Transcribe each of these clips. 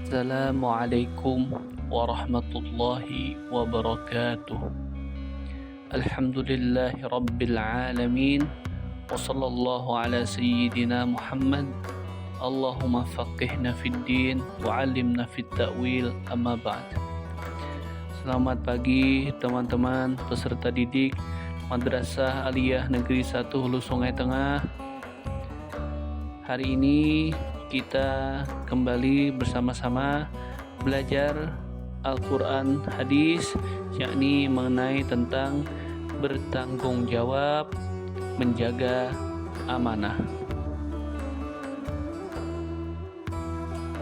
Assalamualaikum warahmatullahi wabarakatuh. Alhamdulillahi rabbil alamin. Wa sallallahu ala sayyidina Muhammad. Allahumma faqihna fid din wa 'allimna fit ta'wil, amma ba'd. Selamat pagi teman-teman peserta didik Madrasah Aliyah Negeri 1 Hulu Sungai Tengah. Hari ini kita kembali bersama-sama belajar Al-Quran hadis, yakni mengenai tentang bertanggung jawab menjaga amanah.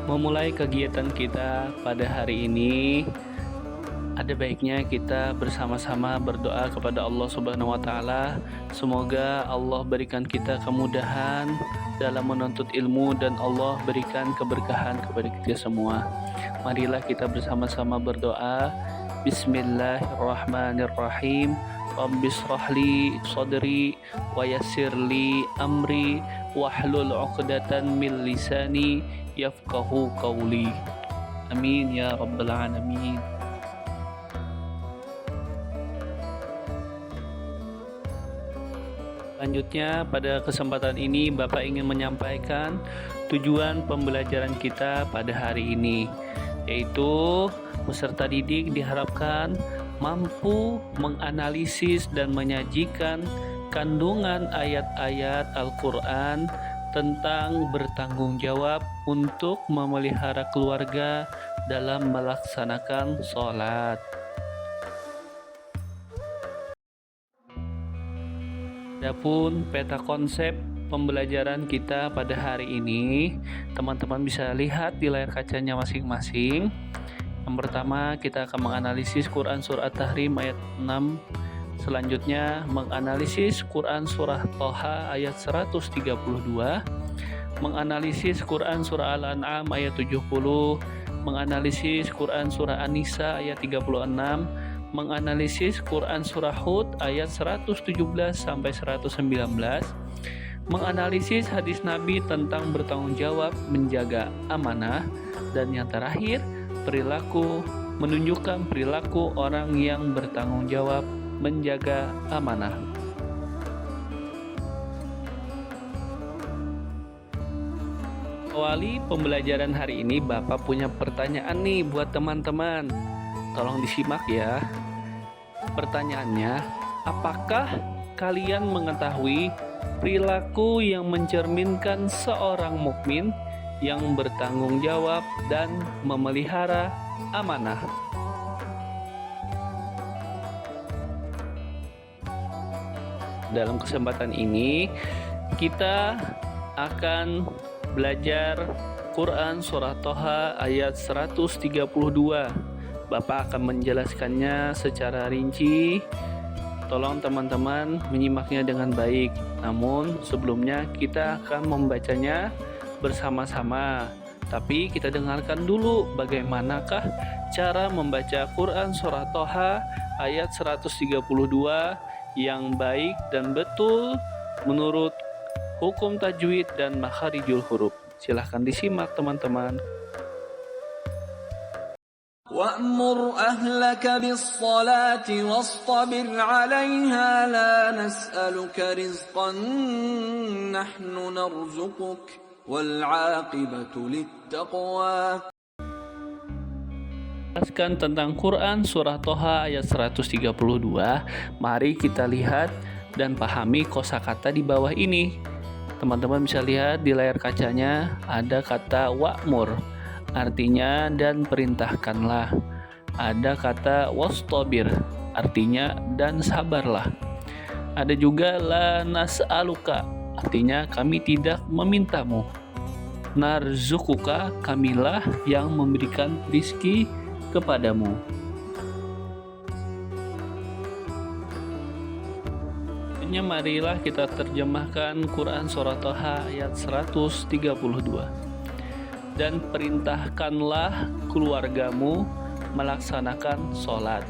Memulai kegiatan kita pada hari ini, ada baiknya kita bersama-sama berdoa kepada Allah Subhanahu wa Ta'ala. Semoga Allah berikan kita kemudahan dalam menuntut ilmu dan Allah berikan keberkahan kepada kita semua. Marilah kita bersama-sama berdoa. Bismillahirrahmanirrahim. Rabbis shrahli sadri wa yassirli amri wahlul 'uqdatan min lisani yafqahu qawli. Amin ya rabbal alamin. Selanjutnya, pada kesempatan ini Bapak ingin menyampaikan tujuan pembelajaran kita pada hari ini, yaitu peserta didik diharapkan mampu menganalisis dan menyajikan kandungan ayat-ayat Al-Quran tentang bertanggung jawab untuk memelihara keluarga dalam melaksanakan sholat. Adapun peta konsep pembelajaran kita pada hari ini, teman-teman bisa lihat di layar kacanya masing-masing. Yang pertama, kita akan menganalisis Quran Surah At-Tahrim ayat 6. Selanjutnya, menganalisis Quran Surah Toha ayat 132. Menganalisis Quran Surah Al-An'am ayat 70. Menganalisis Quran Surah An-Nisa ayat 36. Menganalisis Quran Surah Hud ayat 117 sampai 119, menganalisis hadis Nabi tentang bertanggung jawab menjaga amanah, dan yang terakhir, menunjukkan perilaku orang yang bertanggung jawab menjaga amanah. Awali pembelajaran hari ini, Bapak punya pertanyaan nih buat teman-teman. Tolong disimak ya. Pertanyaannya, apakah kalian mengetahui perilaku yang mencerminkan seorang mukmin yang bertanggung jawab dan memelihara amanah? Dalam kesempatan ini, kita akan belajar Quran Surah Toha ayat 132. Bapak akan menjelaskannya secara rinci. Tolong teman-teman menyimaknya dengan baik. Namun sebelumnya kita akan membacanya bersama-sama. Tapi kita dengarkan dulu bagaimanakah cara membaca Quran Surah Toha ayat 132 yang baik dan betul menurut hukum tajwid dan makharijul huruf. Silahkan disimak teman-teman. وَأْمُرْ أَهْلَكَ بِالصَّلَاةِ وَاصْطَبِرْ عَلَيْهَا لَا نَسْأَلُكَ رِزْقًا نَحْنُ نَرْزُقُكَ وَالْعَاقِبَةُ لِلتَّقْوَى. Jelaskan tentang Quran Surah Toha ayat 132. Mari kita lihat dan pahami kosakata di bawah ini. Teman-teman bisa lihat di layar kacanya ada kata wa'mur, artinya dan perintahkanlah. Ada kata wastabir, artinya dan sabarlah. Ada juga la nas'aluka, artinya kami tidak memintamu. Narzukuka, kamilah yang memberikan rizki kepadamu. Marilah kita terjemahkan Quran Surah Toha ayat 132. Dan perintahkanlah keluargamu melaksanakan sholat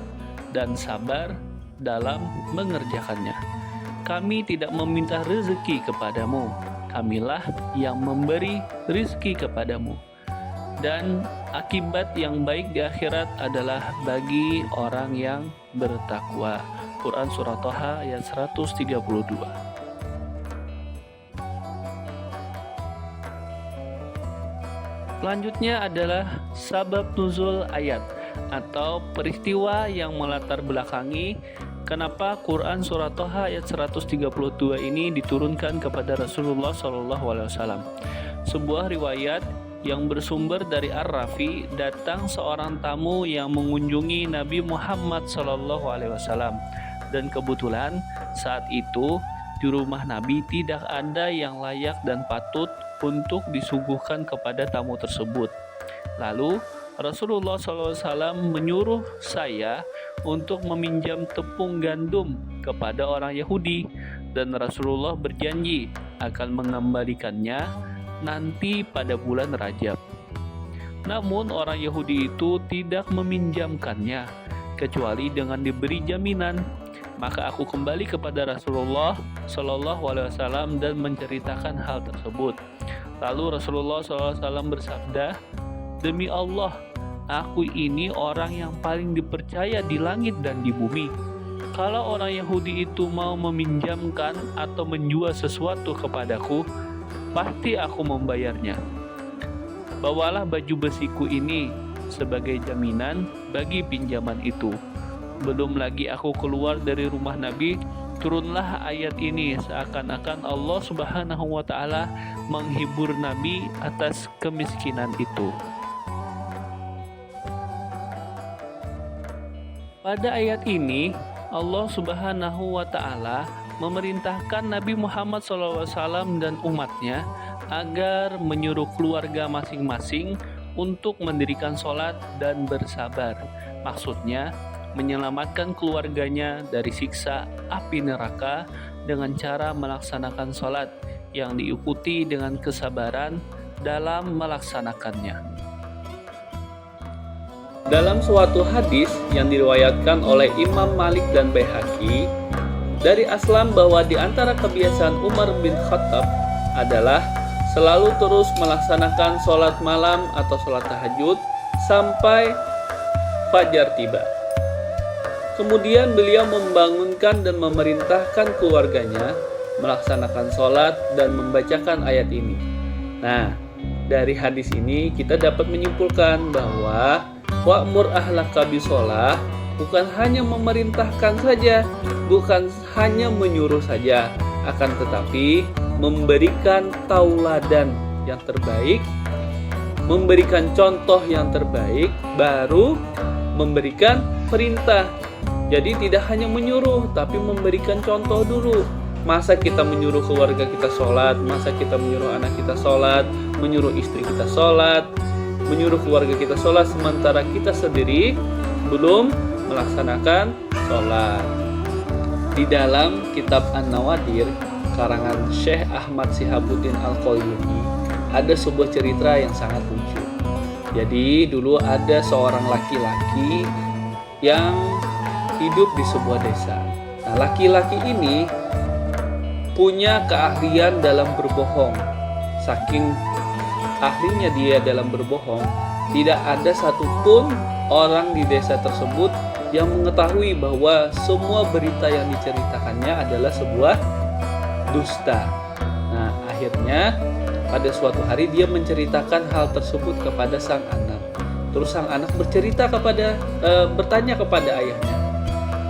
dan sabar dalam mengerjakannya. Kami tidak meminta rezeki kepadamu, kamilah yang memberi rezeki kepadamu. dan akibat yang baik di akhirat adalah bagi orang yang bertakwa. Quran Surah Thaha ayat 132. Selanjutnya adalah sabab nuzul ayat atau peristiwa yang melatar belakangi kenapa Quran Surah Thaha ayat 132 ini diturunkan kepada Rasulullah SAW. Sebuah riwayat yang bersumber dari Ar-Rafi, datang seorang tamu yang mengunjungi Nabi Muhammad SAW, dan kebetulan saat itu di rumah Nabi tidak ada yang layak dan patut untuk disuguhkan kepada tamu tersebut. Lalu Rasulullah SAW menyuruh saya untuk meminjam tepung gandum kepada orang Yahudi, dan Rasulullah berjanji akan mengembalikannya nanti pada bulan Rajab. Namun orang Yahudi itu tidak meminjamkannya kecuali dengan diberi jaminan. Maka aku kembali kepada Rasulullah SAW dan menceritakan hal tersebut. Lalu Rasulullah SAW bersabda, "Demi Allah, aku ini orang yang paling dipercaya di langit dan di bumi. Kalau orang Yahudi itu mau meminjamkan atau menjual sesuatu kepadaku, pasti aku membayarnya. Bawalah baju besiku ini sebagai jaminan bagi pinjaman itu." Belum lagi aku keluar dari rumah Nabi, turunlah ayat ini, seakan-akan Allah Subhanahu wa Ta'ala menghibur Nabi atas kemiskinan itu. Pada ayat ini, Allah Subhanahu wa Ta'ala memerintahkan Nabi Muhammad SAW dan umatnya agar menyuruh keluarga masing-masing untuk mendirikan sholat dan bersabar. Maksudnya, menyelamatkan keluarganya dari siksa api neraka dengan cara melaksanakan sholat yang diikuti dengan kesabaran dalam melaksanakannya. Dalam suatu hadis yang diriwayatkan oleh Imam Malik dan Baihaqi dari Aslam bahwa di antara kebiasaan Umar bin Khattab adalah selalu terus melaksanakan sholat malam atau sholat tahajud sampai fajar tiba. Kemudian beliau membangunkan dan memerintahkan keluarganya melaksanakan sholat dan membacakan ayat ini. Nah, dari hadis ini kita dapat menyimpulkan bahwa wa'mur ahlaka bisolah bukan hanya memerintahkan saja, bukan hanya menyuruh saja, akan tetapi memberikan tauladan yang terbaik, memberikan contoh yang terbaik, baru memberikan perintah. Jadi tidak hanya menyuruh, tapi memberikan contoh dulu. Masa kita menyuruh keluarga kita sholat, masa kita menyuruh anak kita sholat, menyuruh istri kita sholat, menyuruh keluarga kita sholat, sementara kita sendiri belum melaksanakan sholat. Di dalam kitab An-Nawadir, karangan Syekh Ahmad Shihabuddin Al-Qayyumi, ada sebuah cerita yang sangat lucu. Jadi dulu ada seorang laki-laki yang hidup di sebuah desa. Nah, laki-laki ini punya keahlian dalam berbohong. Saking ahlinya dia dalam berbohong, tidak ada satupun orang di desa tersebut yang mengetahui bahwa semua berita yang diceritakannya adalah sebuah dusta. Nah, akhirnya pada suatu hari dia menceritakan hal tersebut kepada sang anak. Terus sang anak bertanya kepada ayahnya,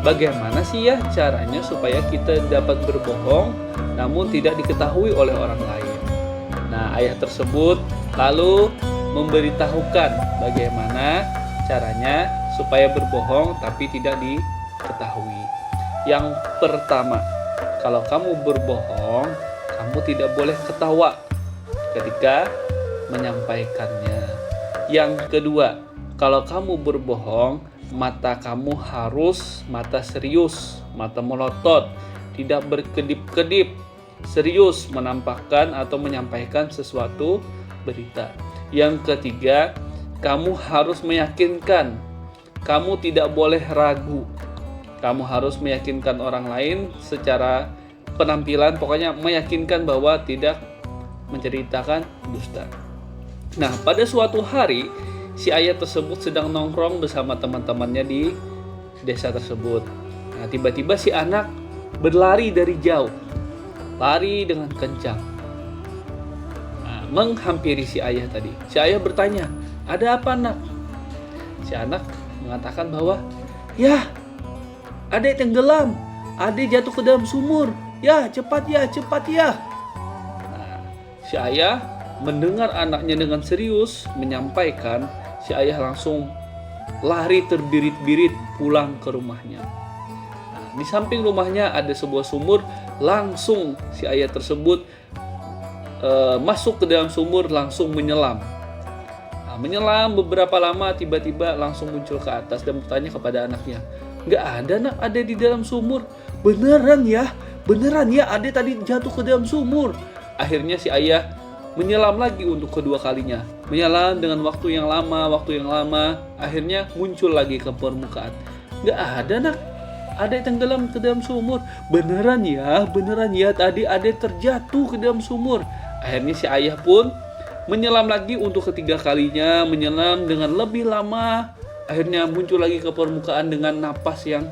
bagaimana sih ya caranya supaya kita dapat berbohong namun tidak diketahui oleh orang lain? Nah, ayah tersebut lalu memberitahukan bagaimana caranya supaya berbohong tapi tidak diketahui. Yang pertama, kalau kamu berbohong, kamu tidak boleh ketawa ketika menyampaikannya. Yang kedua, kalau kamu berbohong, mata kamu harus mata serius, mata melotot, tidak berkedip-kedip, serius menampakkan atau menyampaikan sesuatu berita. Yang ketiga, kamu harus meyakinkan, kamu tidak boleh ragu. Kamu harus meyakinkan orang lain secara penampilan, pokoknya meyakinkan bahwa tidak menceritakan dusta. Nah, pada suatu hari si ayah tersebut sedang nongkrong bersama teman-temannya di desa tersebut. Nah, tiba-tiba si anak berlari dari jauh, lari dengan kencang, menghampiri si ayah tadi. Si ayah bertanya, "Ada apa, nak?" Si anak mengatakan bahwa, "Ya, adek tenggelam, adek jatuh ke dalam sumur. Ya, cepat ya, cepat ya." Nah, si ayah mendengar anaknya dengan serius menyampaikan, si ayah langsung lari terbirit-birit pulang ke rumahnya. Nah, di samping rumahnya ada sebuah sumur, langsung si ayah tersebut masuk ke dalam sumur, langsung menyelam. Nah, menyelam beberapa lama, tiba-tiba langsung muncul ke atas dan bertanya kepada anaknya, "Nggak ada, nak, ada di dalam sumur." Beneran ya, ada tadi jatuh ke dalam sumur." Akhirnya si ayah menyelam lagi untuk kedua kalinya. Menyelam dengan waktu yang lama, akhirnya muncul lagi ke permukaan. "Nggak ada, nak, ada tenggelam ke dalam sumur." Beneran ya, tadi ada terjatuh ke dalam sumur." Akhirnya si ayah pun menyelam lagi untuk ketiga kalinya, menyelam dengan lebih lama. Akhirnya muncul lagi ke permukaan dengan napas yang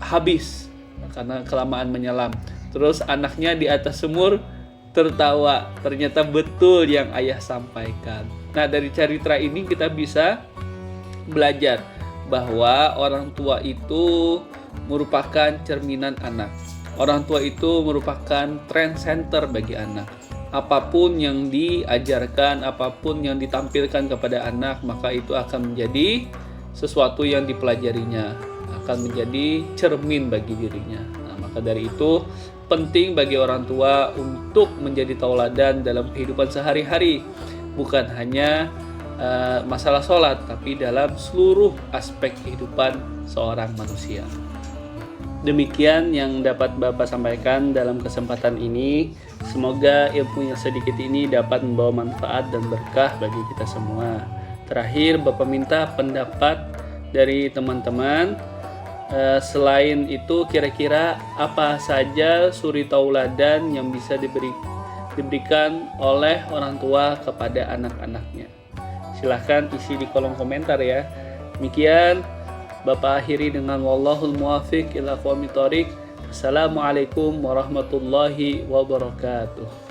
habis karena kelamaan menyelam. Terus anaknya di atas sumur tertawa, ternyata betul yang ayah sampaikan. Nah, dari cerita ini kita bisa belajar bahwa orang tua itu merupakan cerminan anak. Orang tua itu merupakan trend center bagi anak. Apapun yang diajarkan, apapun yang ditampilkan kepada anak, maka itu akan menjadi sesuatu yang dipelajarinya, akan menjadi cermin bagi dirinya. Nah, maka dari itu penting bagi orang tua untuk menjadi tauladan dalam kehidupan sehari-hari, bukan hanya masalah sholat, tapi dalam seluruh aspek kehidupan seorang manusia. Demikian yang dapat Bapak sampaikan dalam kesempatan ini. Semoga ilmu yang sedikit ini dapat membawa manfaat dan berkah bagi kita semua. Terakhir, Bapak minta pendapat dari teman-teman. Selain itu, kira-kira apa saja suri tauladan yang bisa diberikan oleh orang tua kepada anak-anaknya? Silahkan isi di kolom komentar ya. Demikian Bapak akhiri dengan wallahul muwafiq ila aqwamit thoriq. Assalamualaikum warahmatullahi wabarakatuh.